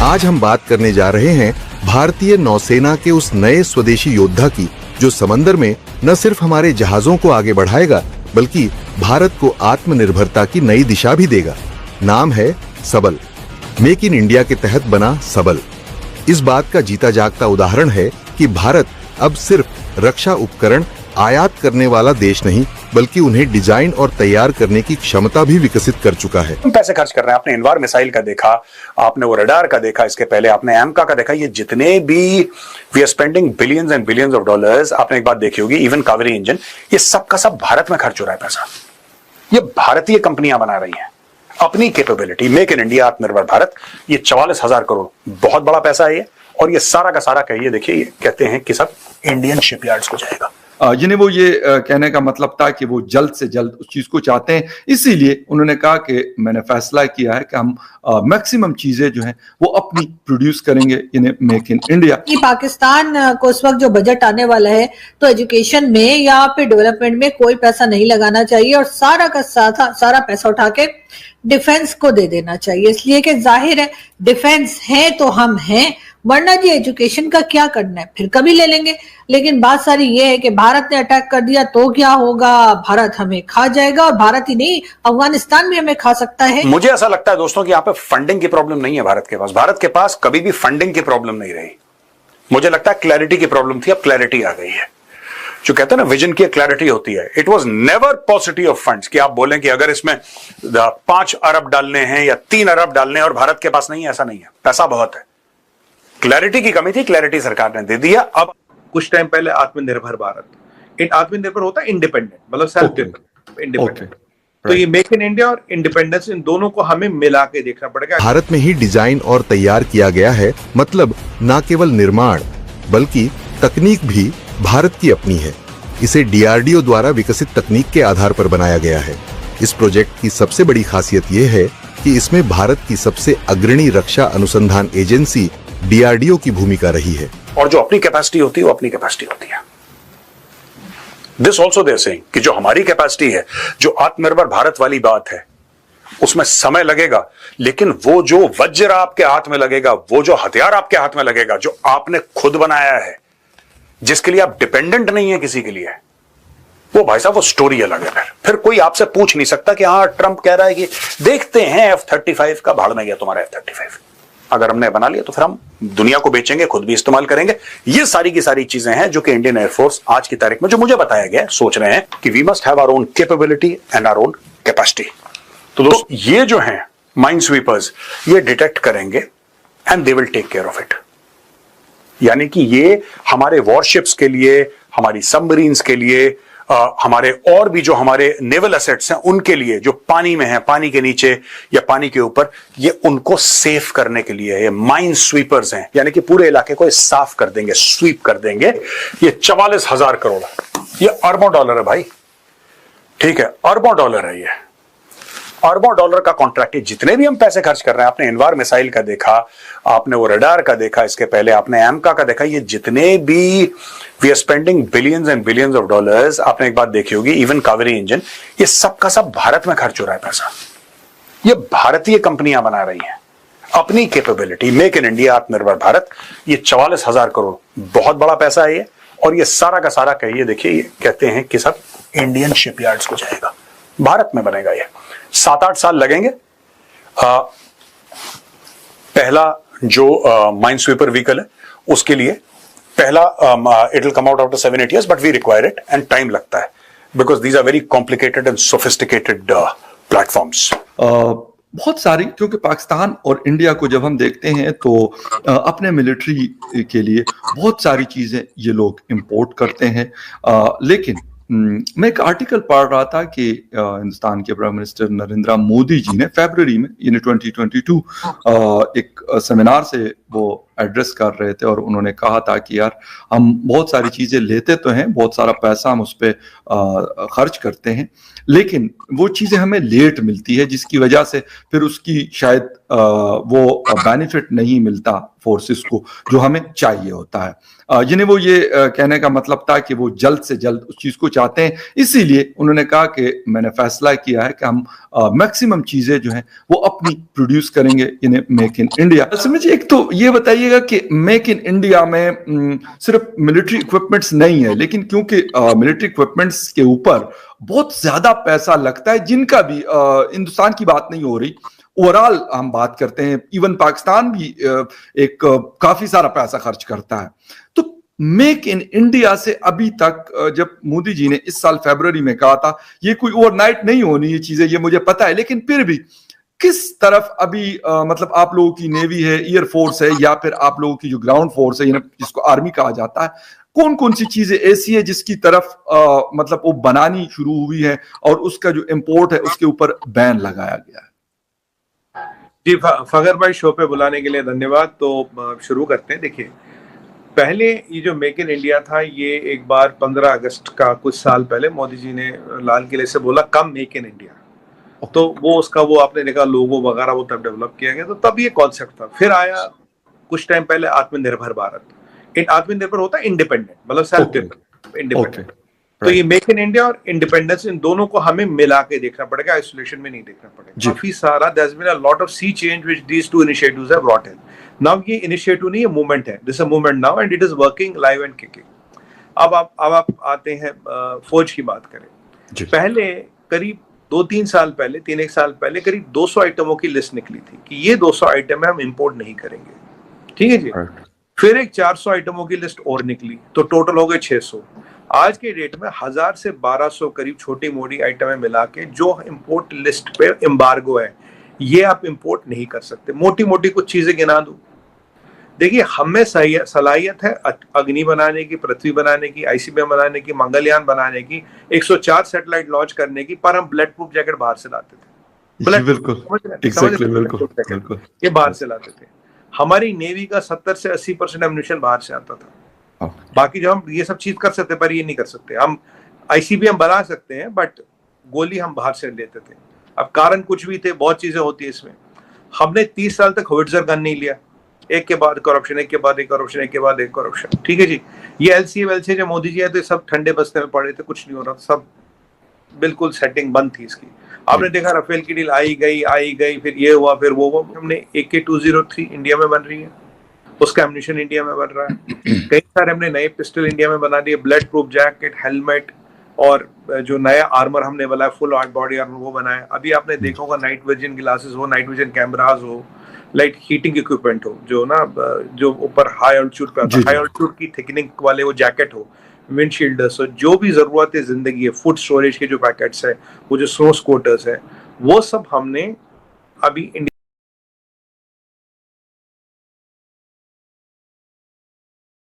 आज हम बात करने जा रहे हैं भारतीय नौसेना के उस नए स्वदेशी योद्धा की जो समंदर में न सिर्फ हमारे जहाजों को आगे बढ़ाएगा बल्कि भारत को आत्मनिर्भरता की नई दिशा भी देगा। नाम है सबल। मेक इन इंडिया के तहत बना सबल इस बात का जीता जागता उदाहरण है कि भारत अब सिर्फ रक्षा उपकरण आयात करने वाला देश नहीं बल्कि उन्हें डिजाइन और तैयार करने की क्षमता भी विकसित कर चुका है। पैसे खर्च कर रहे हैं। आपने इनवार मिसाइल का देखा, आपने वो रडार का देखा, इसके पहले आपने एमका का देखा। ये जितने भी we are spending billions and billions of dollars. आपने एक बात देखी होगी, इवन कावेरी इंजन, ये सब का सब भारत में खर्च हो रहा है पैसा। ये भारतीय कंपनियां बना रही हैं अपनी कैपेबिलिटी। मेक इन इंडिया, आत्मनिर्भर भारत, ये 44,000 करोड़ बहुत बड़ा पैसा है ये। और ये सारा का सारा कहिए, देखिए, ये कहते हैं कि सब इंडियन शिपयार्ड्स को जाएगा। जिन्हें वो ये कहने का मतलब था कि वो जल्द से जल्द उस चीज को चाहते हैं, इसीलिए उन्होंने कहा कि मैंने फैसला किया है कि हम मैक्सिमम चीजें जो हैं वो अपनी प्रोड्यूस करेंगे इन्हें मेक इन इंडिया। कि पाकिस्तान को इस वक्त जो बजट आने वाला है तो एजुकेशन में या फिर डेवलपमेंट में कोई पैसा नहीं लगाना चाहिए और सारा का सारा पैसा उठा के डिफेंस को दे देना चाहिए। इसलिए कि जाहिर है डिफेंस है तो हम हैं, वरना जी एजुकेशन का क्या करना है, फिर कभी ले लेंगे। लेकिन बात सारी ये है कि भारत ने अटैक कर दिया तो क्या होगा, भारत हमें खा जाएगा। और भारत ही नहीं, अफगानिस्तान भी हमें खा सकता है। मुझे ऐसा लगता है दोस्तों कि यहाँ पे फंडिंग की प्रॉब्लम नहीं है भारत के पास। भारत के पास कभी भी फंडिंग की प्रॉब्लम नहीं रही। मुझे लगता है क्लैरिटी की प्रॉब्लम थी, अब क्लैरिटी आ गई है। जो कहते हैं ना, विजन की क्लैरिटी होती है। It was never possibility of funds कि आप बोलें कि अगर इसमें 5 अरब डालने हैं या 3 अरब डालने हैं और भारत के पास नहीं है, ऐसा नहीं है। पैसा बहुत है, क्लैरिटी की कमी थी, क्लैरिटी सरकार ने दे दिया। अब कुछ टाइम पहले आत्मनिर्भर भारत, आत्मनिर्भर होता है इंडिपेंडेंट, मतलब सेल्फ इंडिपेंडेंट। तो ये मेक इन इंडिया और इंडिपेंडेंस, इन दोनों को हमें मिला के देखना पड़ेगा। भारत में ही डिजाइन और तैयार किया गया है, मतलब न केवल निर्माण बल्कि तकनीक भी भारत की अपनी है। इसे डीआरडीओ द्वारा विकसित तकनीक के आधार पर बनाया गया है। इस प्रोजेक्ट की सबसे बड़ी खासियत यह है कि इसमें भारत की सबसे अग्रणी रक्षा अनुसंधान एजेंसी डीआरडीओ की भूमिका रही है। और जो अपनी कैपेसिटी होती है वो अपनी कैपेसिटी होती है। दिस ऑल्सो देयर सेइंग कि जो हमारी कैपेसिटी है, जो आत्मनिर्भर भारत वाली बात है, उसमें समय लगेगा, लेकिन वो जो वज्र आपके हाथ में लगेगा, वो जो हथियार आपके हाथ में लगेगा, जो आपने खुद बनाया है, जिसके लिए आप डिपेंडेंट नहीं है किसी के लिए, वो भाई साहब वो स्टोरी अलग है। फिर कोई आपसे पूछ नहीं सकता कि हाँ ट्रंप कह रहा है कि देखते हैं F-35 का, भाड़ में गया तुम्हारा F-35। अगर हमने बना लिया तो फिर हम दुनिया को बेचेंगे, खुद भी इस्तेमाल करेंगे। ये सारी की सारी चीजें हैं जो कि इंडियन एयरफोर्स आज की तारीख में, जो मुझे बताया गया, सोच रहे हैं कि we must have our own capability and our own capacity. तो दोस्तों, ये जो हैं माइंड स्वीपर्स, ये डिटेक्ट करेंगे and they will take care of it. यानी कि ये हमारे वॉरशिप्स के लिए, हमारी सबमरीन्स के लिए, हमारे और भी जो हमारे नेवल एसेट्स हैं उनके लिए, जो पानी में है, पानी के नीचे या पानी के ऊपर, ये उनको सेफ करने के लिए ये माइन स्वीपर्स हैं। यानी कि पूरे इलाके को साफ कर देंगे, स्वीप कर देंगे। ये 44,000 करोड़, ये अरबों डॉलर है भाई, ठीक है, अरबों डॉलर है ये, अरबों डॉलर का कॉन्ट्रैक्ट है। जितने भी हम पैसे खर्च कर रहे हैं, आपने इनवार मिसाइल का देखा, आपने वो रडार का देखा, इसके पहले आपने एमका का देखा। ये जितने भी we are spending billions and billions of dollars. आपने एक बात देखी होगी, इवन कावेरी इंजन, ये सब का सब भारत में खर्च हो रहा है पैसा। ये भारतीय कंपनियां बना रही हैं अपनी कैपेबिलिटी। मेक इन इंडिया, आत्मनिर्भर भारत, ये 44,000 करोड़ बहुत बड़ा पैसा है ये। और ये सारा का सारा कहिए, देखिए, ये कहते हैं कि सब इंडियन शिपयार्ड्स को जाएगा, भारत में बनेगा ये। 7-8 साल लगेंगे। पहला जो माइन स्वीपर व्हीकल है उसके लिए पहला it will come out after 7-8 years, but we require it and time लगता है because these are very complicated and sophisticated platforms. बहुत सारी, क्योंकि पाकिस्तान और इंडिया को जब हम देखते हैं तो अपने मिलिट्री के लिए बहुत सारी चीजें ये लोग इंपोर्ट करते हैं। लेकिन मैं एक आर्टिकल पढ़ रहा था कि हिंदुस्तान के प्राइम मिनिस्टर नरेंद्र मोदी जी ने फरवरी में, यानी 2022, एक सेमिनार से वो एड्रेस कर रहे थे और उन्होंने कहा था कि यार हम बहुत सारी चीजें लेते तो हैं, बहुत सारा पैसा हम उस पर खर्च करते हैं, लेकिन वो चीजें हमें लेट मिलती है, जिसकी वजह से फिर उसकी शायद वो बेनिफिट नहीं मिलता फोर्सेस को जो हमें चाहिए होता है। यानी वो ये कहने का मतलब था कि वो जल्द से जल्द उस चीज को चाहते हैं, इसीलिए उन्होंने कहा कि मैंने फैसला किया है कि हम मैक्सिमम चीजें जो हैं वो अपनी प्रोड्यूस करेंगे, इन्हें मेक इन इंडिया। समझिए, एक तो ये बताइएगा कि मेक इन इंडिया में सिर्फ मिलिट्री इक्विपमेंट्स नहीं है, लेकिन क्योंकि मिलिट्री इक्विपमेंट्स के ऊपर बहुत ज्यादा पैसा लगता है, जिनका भी हिंदुस्तान की बात नहीं हो रही, ओवरऑल हम बात करते हैं, इवन पाकिस्तान भी एक काफी सारा पैसा खर्च करता है। तो मेक इन इंडिया से अभी तक, जब मोदी जी ने इस साल फरवरी में कहा था, ये कोई ओवरनाइट नहीं होनी ये चीजें, ये मुझे पता है, लेकिन फिर भी किस तरफ अभी मतलब आप लोगों की नेवी है, एयरफोर्स है, या फिर आप लोगों की जो ग्राउंड फोर्स है, जिसको आर्मी कहा जाता है, कौन कौन सी चीजें ऐसी है जिसकी तरफ मतलब वो बनानी शुरू हुई है और उसका जो इंपोर्ट है उसके ऊपर बैन लगाया गया है? जी, फगर भाई, शो पे बुलाने के लिए धन्यवाद। तो शुरू करते हैं। देखिए, पहले ये जो मेक इन इंडिया था, ये एक बार 15 अगस्त का कुछ साल पहले मोदी जी ने लाल किले से बोला, कम मेक इन इंडिया। तो वो उसका वो आपने देखा लोगो वगैरह वो तब डेवलप किया गया, तो तब ये कॉन्सेप्ट था। फिर आया कुछ टाइम पहले आत्मनिर्भर भारत। आत्मनिर्भर होता है इंडिपेंडेंट, मतलब सेल्फ इंडिपेंडेंट। तो ये मेक इन इंडिया और इंडिपेंडेंस, इन दोनों को हमें मिला के देखना पड़ेगा, आइसोलेशन में नहीं देखना पड़ेगा। काफी सारा there has been a lot of sea change which these two initiatives have brought in. Now ये इनिशिएटिव नहीं, ये मूवमेंट है, this a movement now and it is working live and kicking. अब आप आते हैं फौज की बात करें। पहले करीब 2-3 साल पहले, 3-1 साल पहले करीब 200 आइटमों की लिस्ट निकली थी कि ये 200 आइटम है, हम इंपोर्ट नहीं करेंगे, ठीक है जी। फिर एक 400 आइटमों की लिस्ट और निकली, तो टोटल हो गए 600। आज के डेट में 1000 से 1200 करीब छोटी मोटी आइटमें मिला के जो इंपोर्ट लिस्ट पे एम्बार्गो है, ये आप इंपोर्ट नहीं कर सकते। मोटी मोटी कुछ चीजें गिना दूं। देखिए, हमें सलाहियत है अग्नि बनाने की, पृथ्वी बनाने की, आईसीबीएम बनाने की, मंगलयान बनाने की, 104 सैटेलाइट लॉन्च करने की, पर हम ब्लड प्रूफ जैकेट बाहर से लाते थे। बिल्कुल, ये बाहर से लाते थे। हमारी नेवी का 70 से 80% एम्यूनिशन बाहर से आता था। बाकी जो हम ये सब चीज कर सकते, पर ये नहीं कर सकते। हम आईसीबीएम बना सकते हैं, बट गोली हम बाहर से लेते थे। अब कारण कुछ भी थे, बहुत चीजें होती है इसमें। हमने 30 साल तक होविट्जर गन नहीं लिया, एक के बाद करप्शन, एक के बाद एक करप्शन, एक के बाद एक करप्शन, ठीक है जी। ये एलसीए जो मोदी जी है, तो सब ठंडे बस्ते में पड़े थे, कुछ नहीं हो रहा, सब बिल्कुल सेटिंग बंद थी इसकी। आपने देखा राफेल की डील आई गई, फिर ये हुआ, फिर वो हुआ। हमने AK-203 इंडिया में बन रही है, उसका एम्यूनिशन इंडिया में बन रहा है। कई सारे हमने नए पिस्टल इंडिया में बना दिए, ब्लड प्रूफ जैकेट, हेलमेट, और जो नया आर्मर हमने बनाया, फुल बॉडी आर्मर, वो बनाया। अभी आपने देखा होगा नाइट विजन ग्लासेस हो, नाइट विजन कैमरास हो, लाइट हीटिंग इक्विपमेंट हो, जो ना जो ऊपर हाई ऑल्टीट्यूड पे आता है, हाई ऑल्टीट्यूड की थिकनिंग वाले वो जैकेट हो, विंडशील्डर्स हो, जो भी जरूरत है जिंदगी है, फूड स्टोरेज के जो पैकेट्स है, वो जो स्नो स्कूटर्स है, वो सब हमने अभी इंडिया